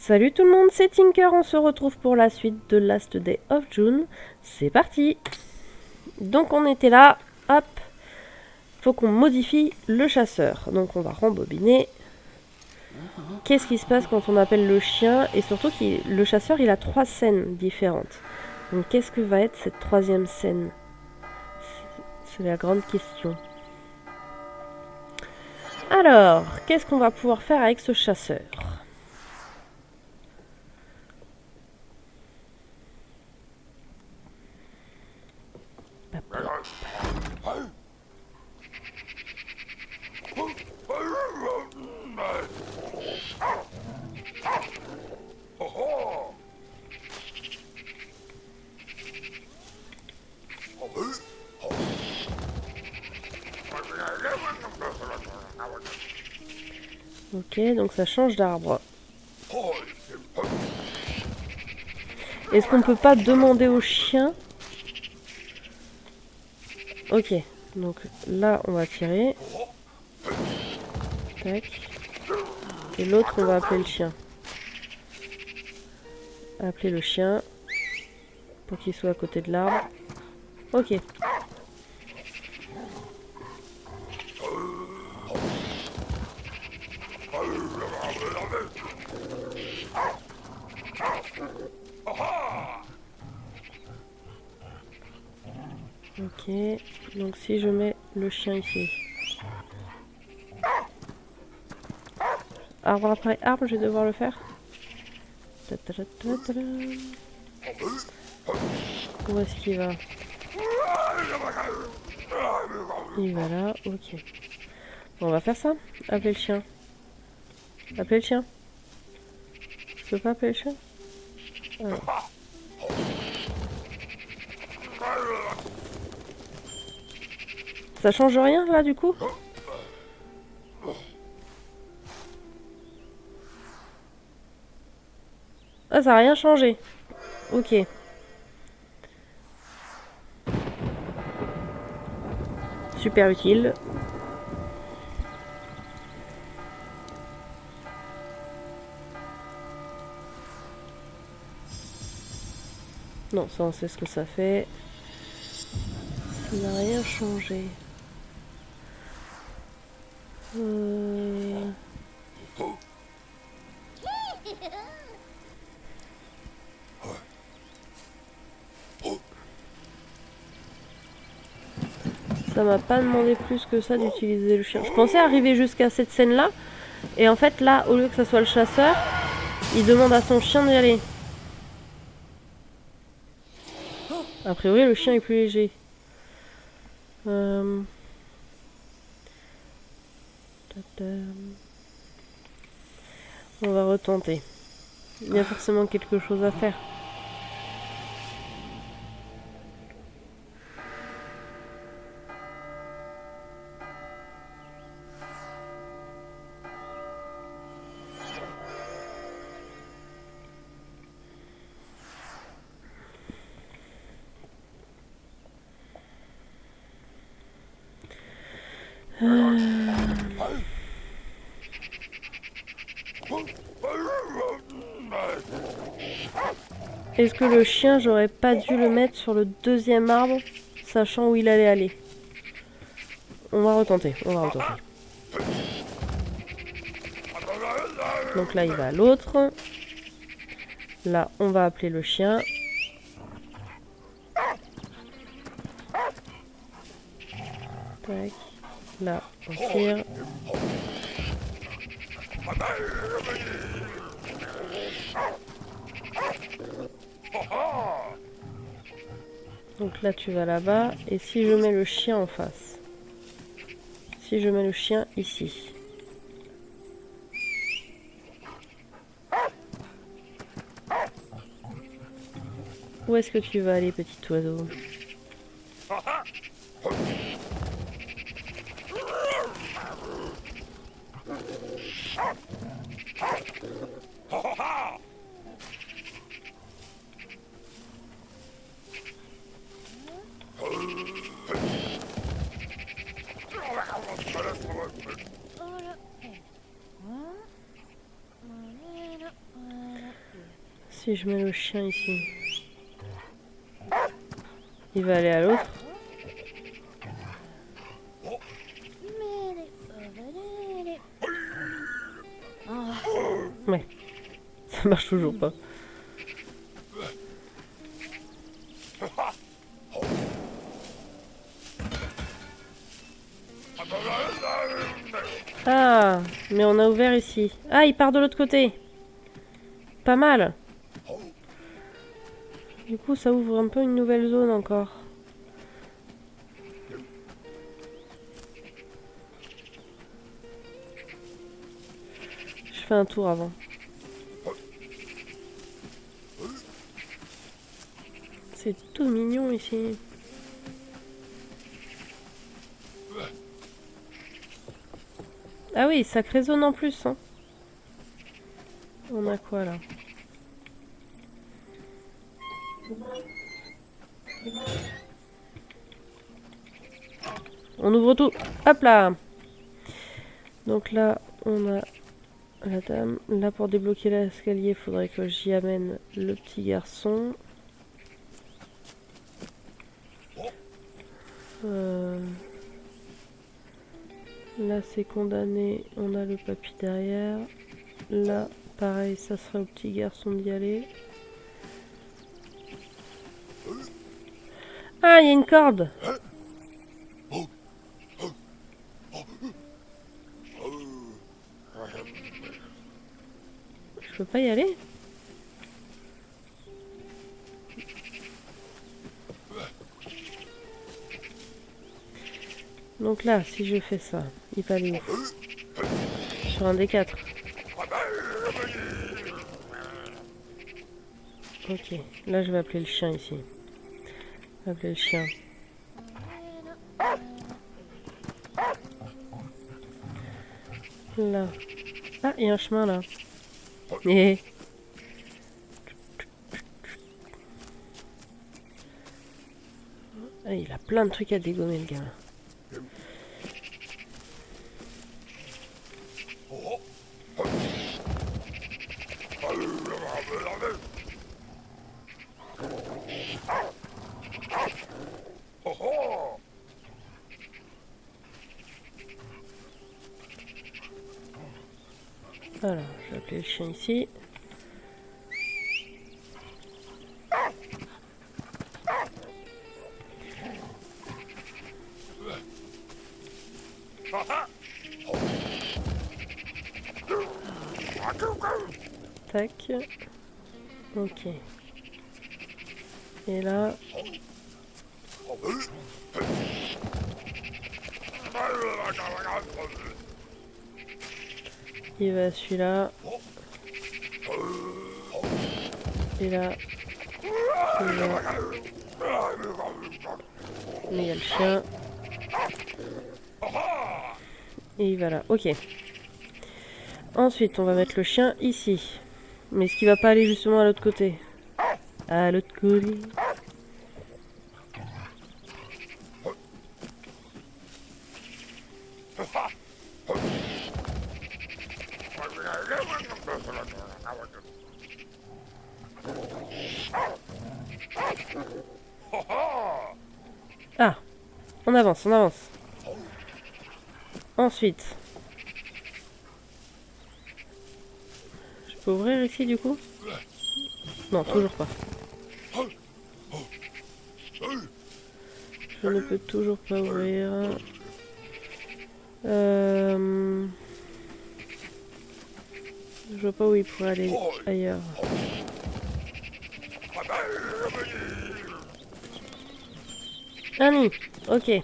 Salut tout le monde, c'est Tinker, on se retrouve pour la suite de Last Day of June. C'est parti. Donc on était là, hop, faut qu'on modifie le chasseur. Donc on va rembobiner. Qu'est-ce qui se passe quand on appelle le chien? Et surtout, le chasseur, il a 3 scènes différentes. Donc qu'est-ce que va être cette troisième scène? C'est la grande question. Alors, qu'est-ce qu'on va pouvoir faire avec ce chasseur? Ok, donc ça change d'arbre. Est-ce qu'on peut pas demander au chien? Ok, donc là on va tirer. Tac. Et l'autre on va appeler le chien. Appeler le chien. Pour qu'il soit à côté de l'arbre. Ok. Ok, donc si je mets le chien ici. Arbre après arbre, je vais devoir le faire. Où est-ce qu'il va? Il va là, ok. Bon, on va faire ça. Appeler le chien. Appeler le chien. Je peux pas appeler le chien? Alors. Ça change rien là du coup? Ah, ça a rien changé. Ok. Super utile. Non, ça on sait ce que ça fait. Ça n'a rien changé. Ça m'a pas demandé plus que ça d'utiliser le chien. Je pensais arriver jusqu'à cette scène-là. Et en fait, là, au lieu que ça soit le chasseur, il demande à son chien d'y aller. A priori, le chien est plus léger. On va retenter. Il y a forcément quelque chose à faire. Est-ce que le chien, j'aurais pas dû le mettre sur le deuxième arbre, sachant où il allait aller? On va retenter, on va retenter. Donc là, il va à l'autre. Là, on va appeler le chien. Tac. Là, on tire. Donc là, tu vas là-bas. Et si je mets le chien en face? Si je mets le chien ici? Où est-ce que tu vas aller, petit oiseau? Si je mets le chien ici, il va aller à l'autre. Ouais, ça marche toujours pas. Ah, mais on a ouvert ici. Ah, il part de l'autre côté. Pas mal. Du coup, ça ouvre un peu une nouvelle zone encore. Je fais un tour avant. C'est tout mignon ici. Ah oui, sacrée zone en plus. Hein. On a quoi là? On ouvre tout. Hop là. Donc là, on a la dame. Là, pour débloquer l'escalier, il faudrait que j'y amène le petit garçon. Là, c'est condamné. On a le papy derrière. Là, pareil, ça serait au petit garçon d'y aller. Ah, il y a une corde. Je peux pas y aller? Donc là, si je fais ça, il va aller où? Sur un des quatre. Ok, là je vais appeler le chien ici. Je vais appeler le chien. Là. Ah, il y a un chemin là. Et... Ah, il a plein de trucs à dégommer le gars. Voilà, je vais appeler le chien ici. Tac. Ok. Et là... Il va celui-là. Et là. Et là. Mais il y a le chien. Et il va là. Ok. Ensuite, on va mettre le chien ici. Mais est-ce qu'il va pas aller justement à l'autre côté? À l'autre côté. Ah, on avance, on avance. Ensuite, je peux ouvrir ici du coup? Non, toujours pas. Je ne peux toujours pas ouvrir. Je vois pas où il pourrait aller ailleurs. Un nid, ok. Et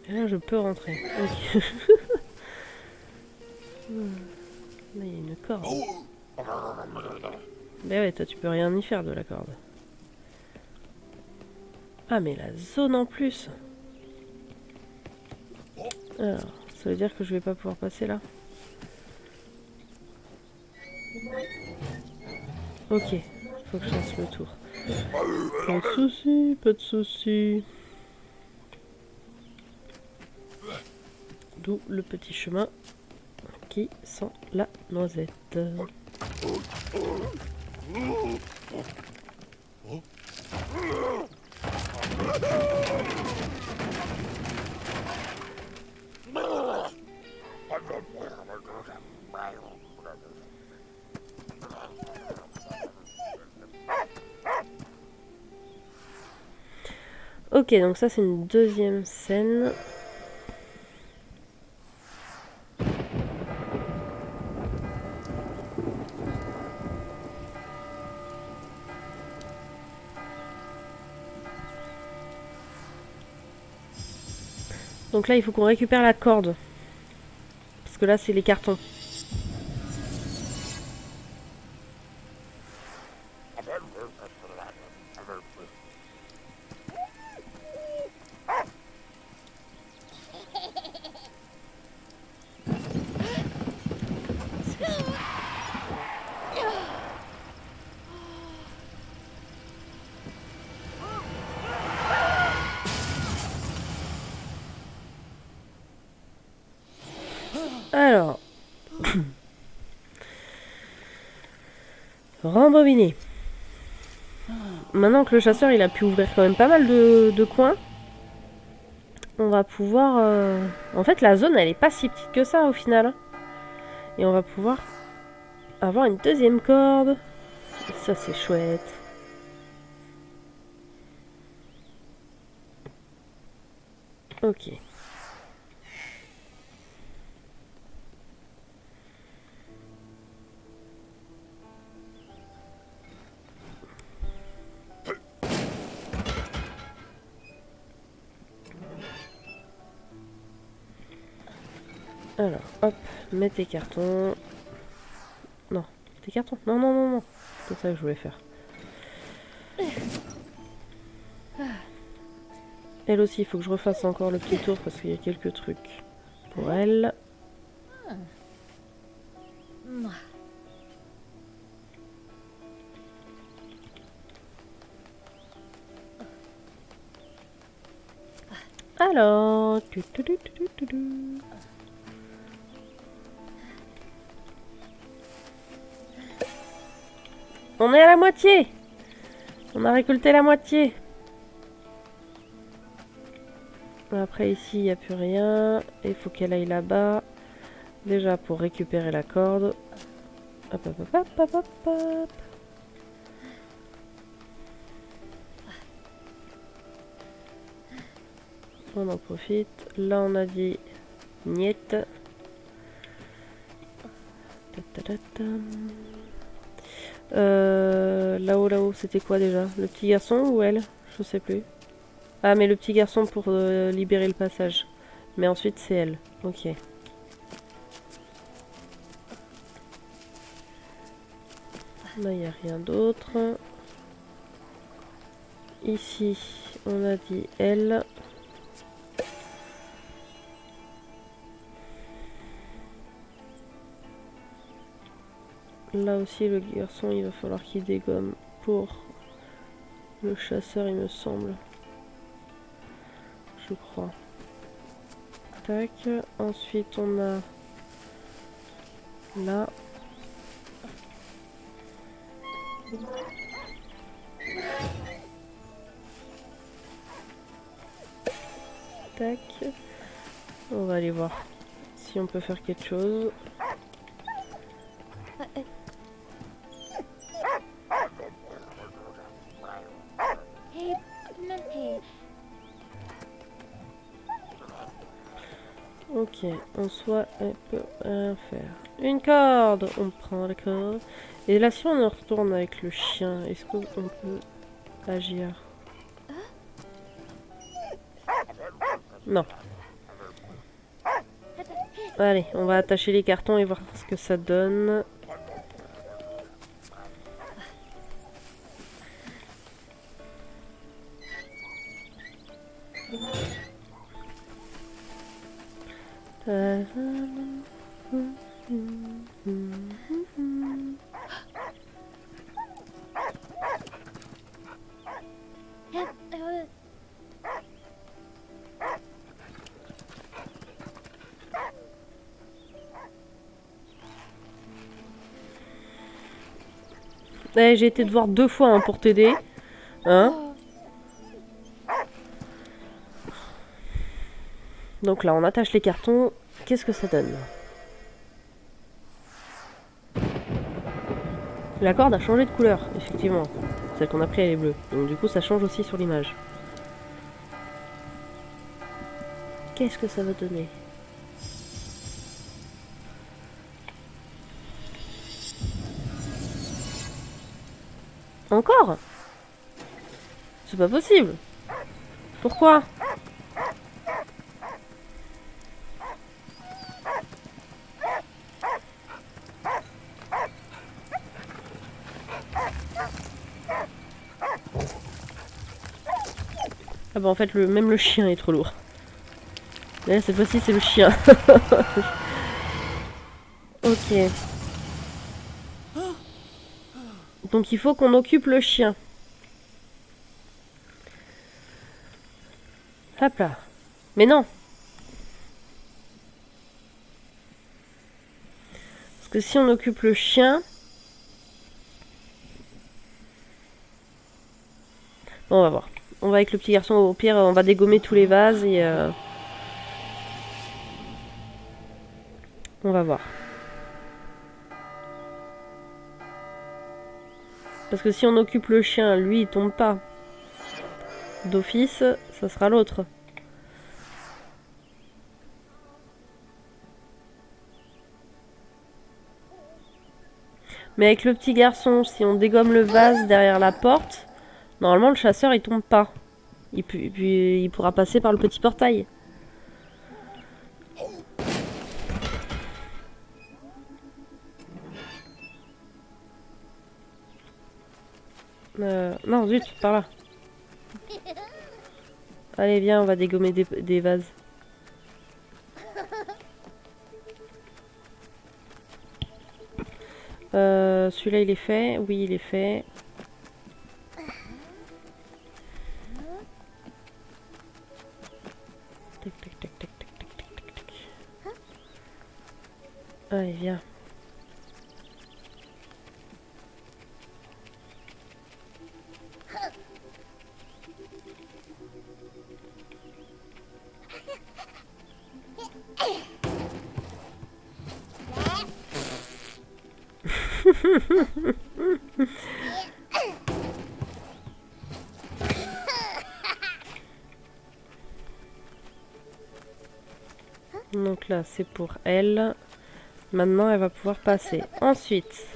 là, je peux rentrer. Ok. Là, il y a une corde. Ben ouais, toi, tu peux rien y faire de la corde. Ah, mais la zone en plus. Alors, ça veut dire que je vais pas pouvoir passer là. Ok, faut que je fasse le tour. Pas de soucis, pas de soucis. D'où le petit chemin qui sent la noisette. Ok, donc ça c'est une deuxième scène. Donc là il faut qu'on récupère la corde. Parce que là c'est les cartons. Alors. Rembobiner. Maintenant que le chasseur il a pu ouvrir quand même pas mal de coins, on va pouvoir... En fait la zone elle est pas si petite que ça au final. Et on va pouvoir avoir une deuxième corde. Ça c'est chouette. Ok. Alors, hop, mets tes cartons. Non, tes cartons. Non, non, non, non. C'est ça que je voulais faire. Elle aussi, il faut que je refasse encore le petit tour parce qu'il y a quelques trucs pour elle. Alors... On est à la moitié. On a récolté la moitié. Après ici, il n'y a plus rien. Il faut qu'elle aille là-bas. Déjà pour récupérer la corde. Hop, hop, hop, hop, hop, hop, hop. On en profite. Là, on a dit niet. Là-haut, là-haut, c'était quoi déjà? Le petit garçon ou elle? Je sais plus. Ah, mais le petit garçon pour libérer le passage. Mais ensuite, c'est elle. Ok. Là, il n'y a rien d'autre. Ici, on a dit elle. Là aussi, le garçon, il va falloir qu'il dégomme pour le chasseur, il me semble. Je crois. Tac. Ensuite, on a là. Tac. On va aller voir si on peut faire quelque chose. Ok, en soi, elle peut rien faire. Une corde, on prend la corde. Et là, si on retourne avec le chien, est-ce qu'on peut agir? Non. Allez, on va attacher les cartons et voir ce que ça donne. Eh, j'ai été te voir 2 fois hein, pour t'aider. Hein? Donc là, on attache les cartons. Qu'est-ce que ça donne? La corde a changé de couleur, effectivement. Celle qu'on a pris, elle est bleue. Donc du coup, ça change aussi sur l'image. Qu'est-ce que ça va donner? Encore? C'est pas possible. Pourquoi? Ah bah en fait, même le chien est trop lourd. Là, cette fois-ci, c'est le chien. Ok. Donc il faut qu'on occupe le chien. Hop là. Mais non. Parce que si on occupe le chien... Bon, on va voir. On va avec le petit garçon. Au pire, on va dégommer tous les vases et... On va voir. Parce que si on occupe le chien, lui, il tombe pas. D'office, ça sera l'autre. Mais avec le petit garçon, si on dégomme le vase derrière la porte, normalement le chasseur il tombe pas. Il pourra passer par le petit portail. Non, zut, par là. Allez, viens, on va dégommer des vases. Celui-là, il est fait. Oui, il est fait. Tac, tac, tac, tac, tac, tac, tac, tac. Allez, viens. Donc là, c'est pour elle. Maintenant, elle va pouvoir passer. Ensuite,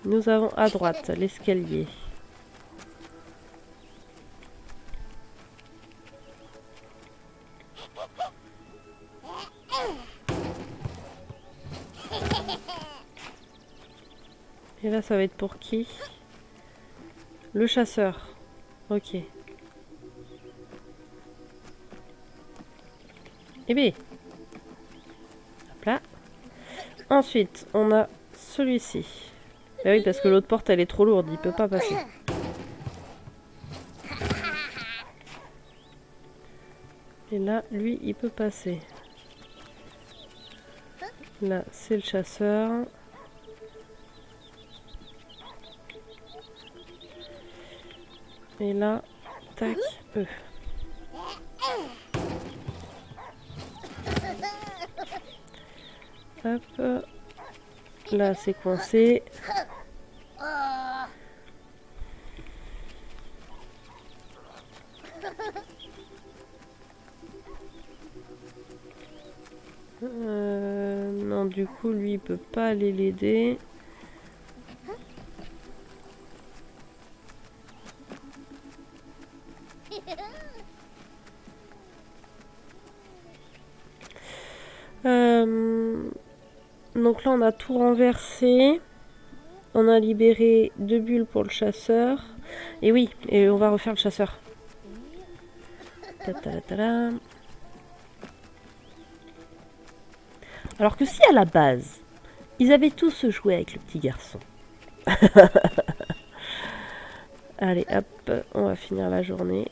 nous avons à droite l'escalier. Et là, ça va être pour qui? Le chasseur. Ok. Eh bien. Hop là. Ensuite, on a celui-ci. Ah oui, parce que l'autre porte, elle est trop lourde. Il peut pas passer. Et là, lui, il peut passer. Là, c'est le chasseur. Et là, tac, eux. Hop. Là, c'est coincé. Non, du coup, lui, il peut pas aller l'aider. Donc là, on a tout renversé. On a libéré 2 bulles pour le chasseur. Et oui, et on va refaire le chasseur. Ta-ta-ta-ta. Alors que si à la base, ils avaient tous joué avec le petit garçon. Allez, hop, on va finir la journée.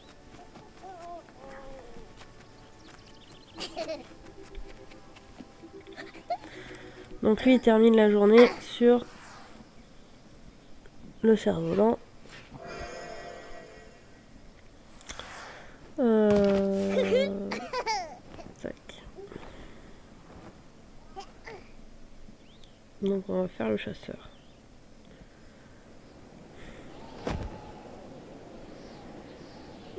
Donc lui il termine la journée sur le cerf-volant. Tac. Donc on va faire le chasseur.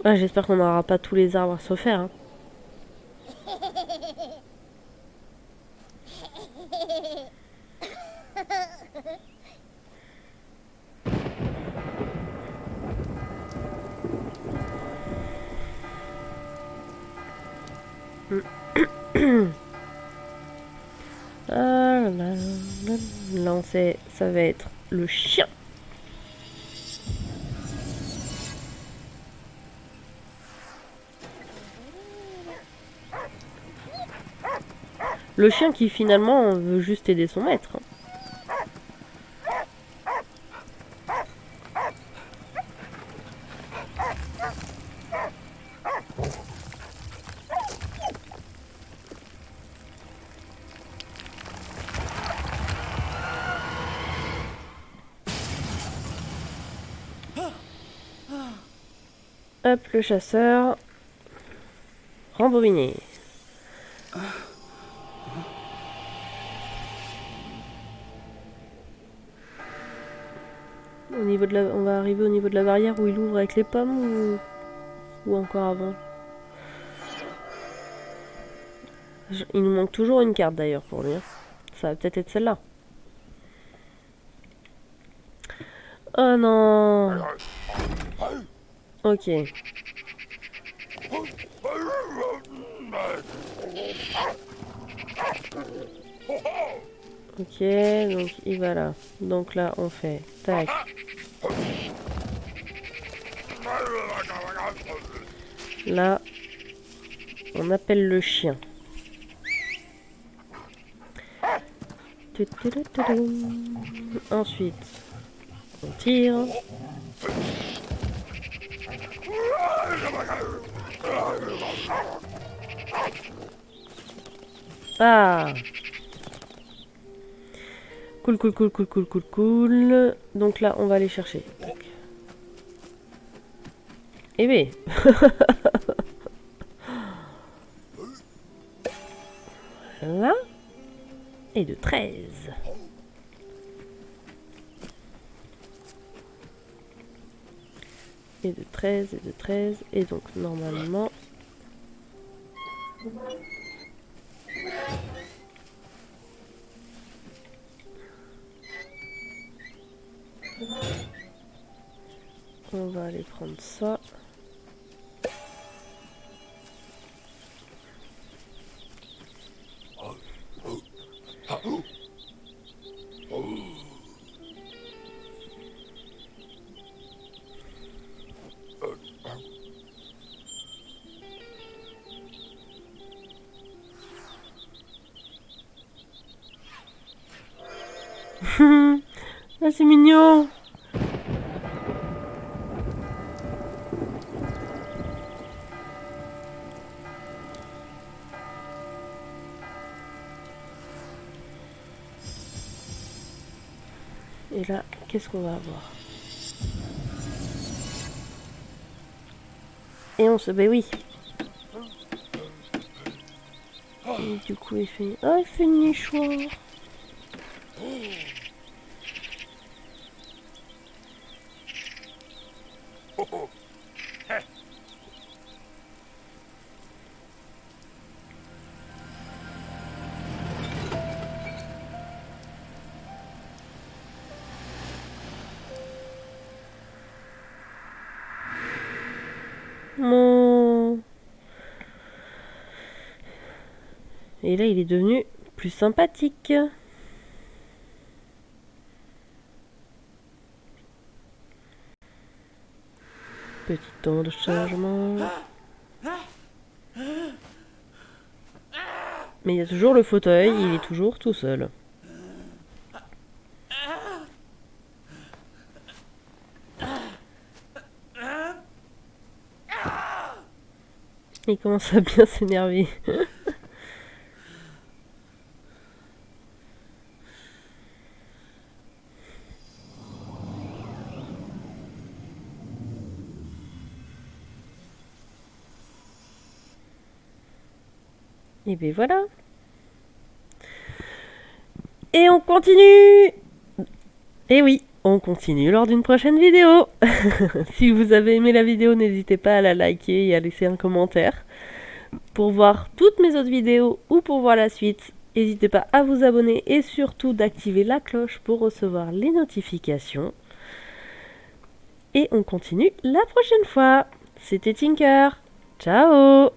Ah, j'espère qu'on n'aura pas tous les arbres à se faire. Hein. Ah, là on sait, ça va être le chien. Le chien qui finalement veut juste aider son maître. Hop, le chasseur. Rembobiner. Au niveau de la... On va arriver au niveau de la barrière où il ouvre avec les pommes ou encore avant. Il nous manque toujours une carte d'ailleurs pour lui. Hein. Ça va peut-être être celle-là. Oh non. Ok. Ok, donc il va là. Donc là, on fait tac. Là, on appelle le chien. Ensuite, on tire. Ah! Cool, cool, cool, cool, cool, cool, cool. Donc là, on va aller chercher. Eh bien. Voilà. Et de 13. Et de 13, et de 13. Et donc, normalement... On va aller prendre ça. Ah, c'est mignon. Et là, qu'est-ce qu'on va avoir? Et on se... Ben oui. Et du coup, il fait... Oh, il fait une nichoir. Mon... Et là, il est devenu plus sympathique. Petit temps de chargement. Mais il y a toujours le fauteuil, il est toujours tout seul. Il commence à bien s'énerver. Et bien voilà. Et on continue. Et oui, on continue lors d'une prochaine vidéo. Si vous avez aimé la vidéo, n'hésitez pas à la liker et à laisser un commentaire. Pour voir toutes mes autres vidéos ou pour voir la suite, n'hésitez pas à vous abonner et surtout d'activer la cloche pour recevoir les notifications. Et on continue la prochaine fois. C'était Tinker. Ciao!